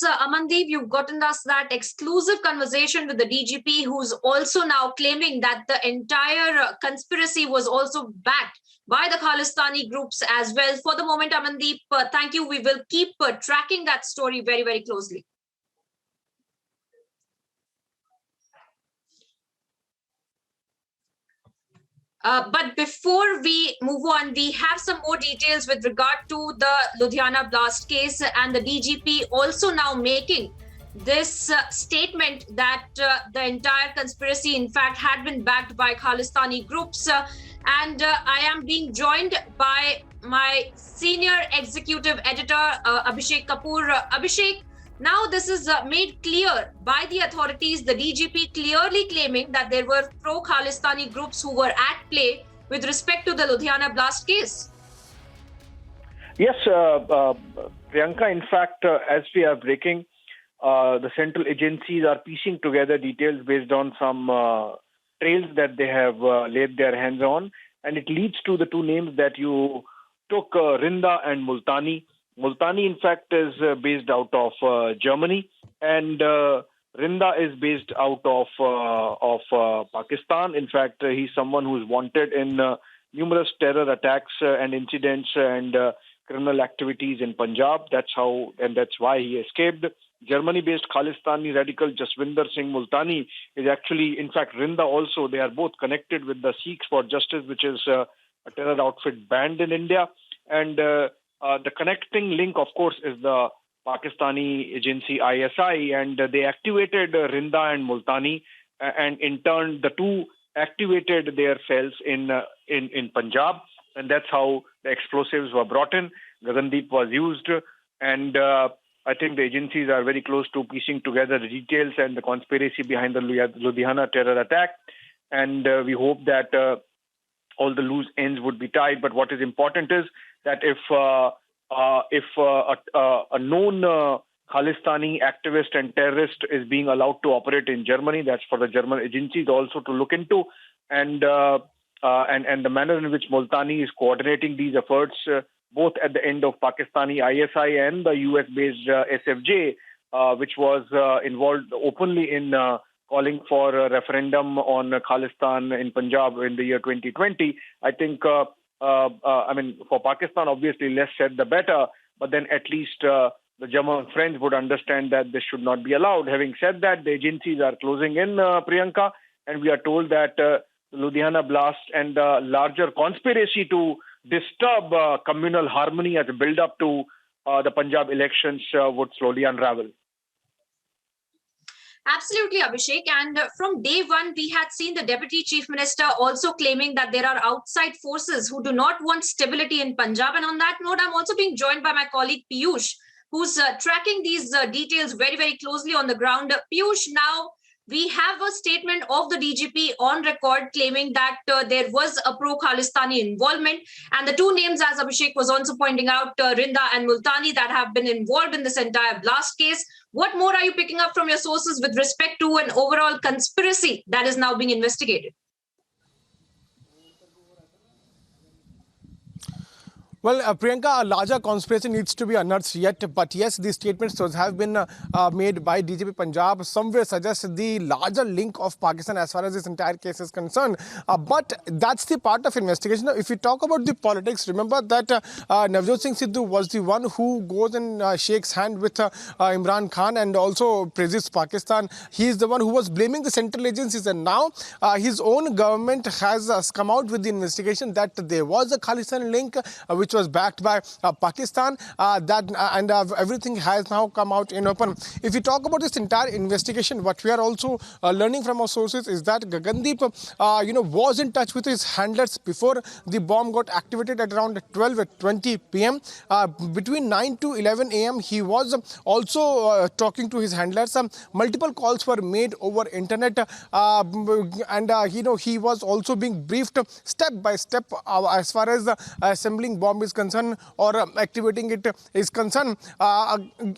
Amandeep, you've gotten us that exclusive conversation with the DGP, who's also now claiming that the entire conspiracy was also backed by the Khalistani groups as well. For the moment, Amandeep, thank you. We will keep tracking that story very, very closely. But before we move on, we have some more details with regard to the Ludhiana blast case, and the DGP also now making this statement that the entire conspiracy, in fact, had been backed by Khalistani groups. I am being joined by my senior executive editor, Abhishek Kapoor. Abhishek, now this is made clear by the authorities, the DGP clearly claiming that there were pro-Khalistani groups who were at play with respect to the Ludhiana blast case. Yes, Priyanka, in fact, as we are breaking, the central agencies are piecing together details based on some trails that they have laid their hands on, and it leads to the two names that you took, Rinda and Multani. Multani, in fact, is based out of Germany, and Rinda is based out of Pakistan. In fact, he's someone who's wanted in numerous terror attacks and incidents and criminal activities in Punjab. That's how, and that's why he escaped. Germany-based Khalistani radical Jaswinder Singh Multani is actually, in fact, Rinda also. They are both connected with the Sikhs for Justice, which is a terror outfit banned in India. And the connecting link, of course, is the Pakistani agency ISI, and they activated Rinda and Multani, and in turn, the two activated their cells in Punjab, and that's how the explosives were brought in. Gagandeep was used, and I think the agencies are very close to piecing together the details and the conspiracy behind the Ludhiana terror attack, and we hope that all the loose ends would be tied. But what is important is that if a known Khalistani activist and terrorist is being allowed to operate in Germany, that's for the German agencies also to look into, and the manner in which Multani is coordinating these efforts, both at the end of Pakistani ISI and the US-based SFJ, which was involved openly in calling for a referendum on Khalistan in Punjab in the year 2020. I think, I mean, for Pakistan, obviously, less said the better, but then at least the German friends would understand that this should not be allowed. Having said that, the agencies are closing in, Priyanka, and we are told that the Ludhiana blast and the larger conspiracy to disturb communal harmony as a build-up to the Punjab elections would slowly unravel. Absolutely, Abhishek. And from day one, we had seen the Deputy Chief Minister also claiming that there are outside forces who do not want stability in Punjab. And on that note, I'm also being joined by my colleague Piyush, who's tracking these details very, very closely on the ground. Piyush, now we have a statement of the DGP on record claiming that there was a pro-Khalistani involvement. And the two names, as Abhishek was also pointing out, Rinda and Multani, that have been involved in this entire blast case. What more are you picking up from your sources with respect to an overall conspiracy that is now being investigated? Well, Priyanka, a larger conspiracy needs to be unearthed yet, but yes, these statements have been made by DGP Punjab somewhere suggest the larger link of Pakistan as far as this entire case is concerned. But that's the part of investigation. Now, if we talk about the politics, remember that Navjot Singh Sidhu was the one who goes and shakes hand with Imran Khan and also praises Pakistan. He is the one who was blaming the central agencies, and now his own government has come out with the investigation that there was a Khalistan link which was backed by Pakistan, and everything has now come out in open. If we talk about this entire investigation, what we are also learning from our sources is that Gagandeep, was in touch with his handlers before the bomb got activated at around 12:20 p.m. Between 9 to 11 a.m., he was also talking to his handlers. Multiple calls were made over internet, and he was also being briefed step by step as far as assembling bomb bomb is concerned or activating it is concerned.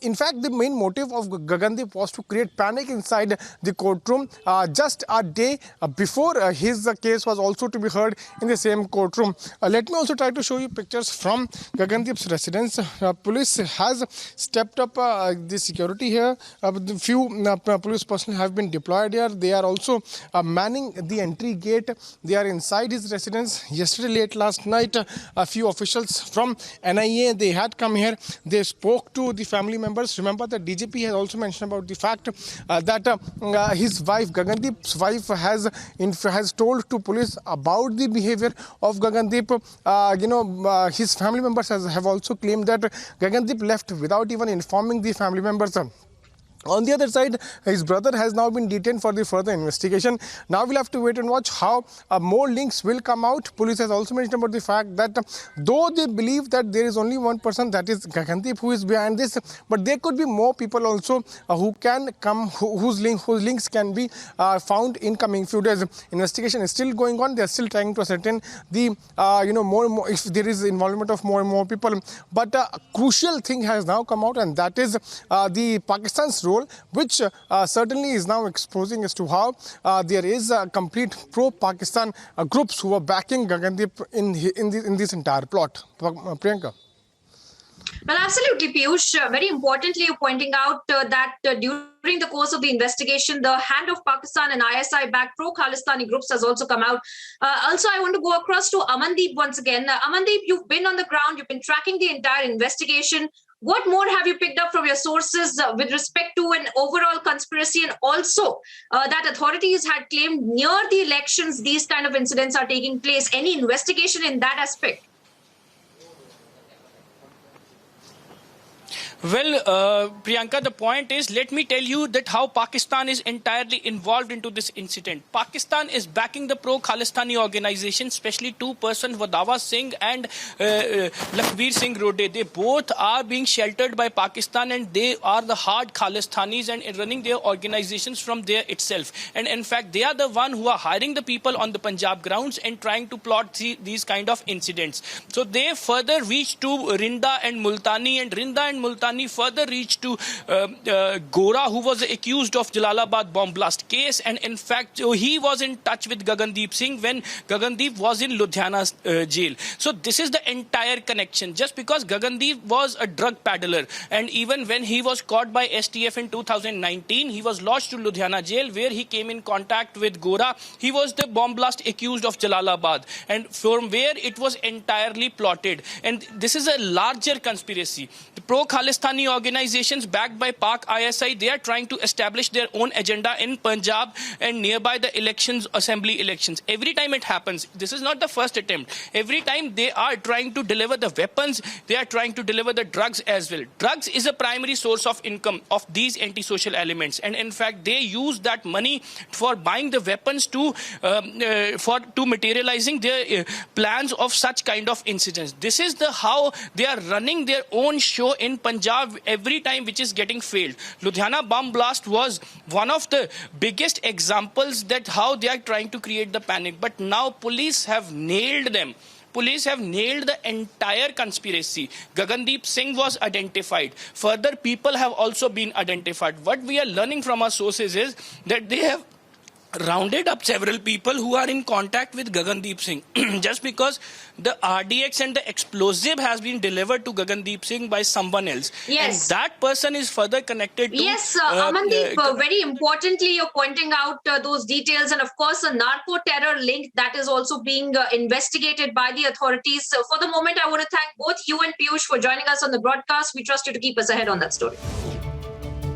In fact, the main motive of Gagandeep was to create panic inside the courtroom just a day before his case was also to be heard in the same courtroom. Let me also try to show you pictures from Gagandeep's residence. Police has stepped up the security here. Few police personnel have been deployed here. They are also manning the entry gate. They are inside his residence. Yesterday late last night, a few officials from NIA, they had come here. They spoke to the family members. Remember that DGP has also mentioned about the fact that his wife, Gagandeep's wife, has told to police about the behavior of Gagandeep. His family members have also claimed that Gagandeep left without even informing the family members. On the other side, his brother has now been detained for the further investigation. Now we'll have to wait and watch how more links will come out. Police has also mentioned about the fact that though they believe that there is only one person, that is Gagandeep, who is behind this, but there could be more people also who can come, whose links can be found in coming few days. Investigation is still going on. They are still trying to ascertain the more and more if there is involvement of more and more people. But a crucial thing has now come out, and that is the Pakistan's role, which certainly is now exposing as to how there is a complete pro-Pakistan groups who are backing Gagandeep in this entire plot. Priyanka. Well, absolutely, Piyush. Very importantly, you're pointing out that during the course of the investigation, the hand of Pakistan and ISI-backed pro-Khalistani groups has also come out. Also, I want to go across to Amandeep once again. Amandeep, you've been on the ground. You've been tracking the entire investigation. What more have you picked up from your sources with respect to an overall conspiracy, and also that authorities had claimed near the elections these kind of incidents are taking place? Any investigation in that aspect? Well, Priyanka, the point is, let me tell you that how Pakistan is entirely involved into this incident. Pakistan is backing the pro-Khalistani organization, especially two persons, Vadawa Singh and Lakhbir Singh Rode. They both are being sheltered by Pakistan, and they are the hard Khalistanis and running their organizations from there itself. And in fact, they are the one who are hiring the people on the Punjab grounds and trying to plot these kind of incidents. So they further reached to Rinda and Multani, and Rinda and Multani further reached to Gora, who was accused of Jalalabad bomb blast case, and in fact he was in touch with Gagandeep Singh when Gagandeep was in Ludhiana jail. So this is the entire connection. Just because Gagandeep was a drug peddler, and even when he was caught by STF in 2019, he was lodged to Ludhiana jail where he came in contact with Gora. He was the bomb blast accused of Jalalabad, and from where it was entirely plotted. And this is a larger conspiracy. The pro-Khalistani organizations backed by Pak ISI, they are trying to establish their own agenda in Punjab and nearby the elections, assembly elections. Every time it happens, this is not the first attempt. Every time they are trying to deliver the weapons, they are trying to deliver the drugs as well. Drugs is a primary source of income of these antisocial elements, and in fact they use that money for buying the weapons to materializing their plans of such kind of incidents. This is how they are running their own show in Punjab every time, which is getting failed. Ludhiana bomb blast was one of the biggest examples that how they are trying to create the panic. But now police have nailed them. Police have nailed the entire conspiracy. Gagandeep Singh was identified. Further people have also been identified. What we are learning from our sources is that they have rounded up several people who are in contact with Gagandeep Singh. Just because the RDX and the explosive has been delivered to Gagandeep Singh by someone else. Yes. And that person is further connected to... Yes, Amandeep, very importantly, you're pointing out those details, and of course, a narco-terror link that is also being investigated by the authorities. For the moment, I want to thank both you and Piyush for joining us on the broadcast. We trust you to keep us ahead on that story.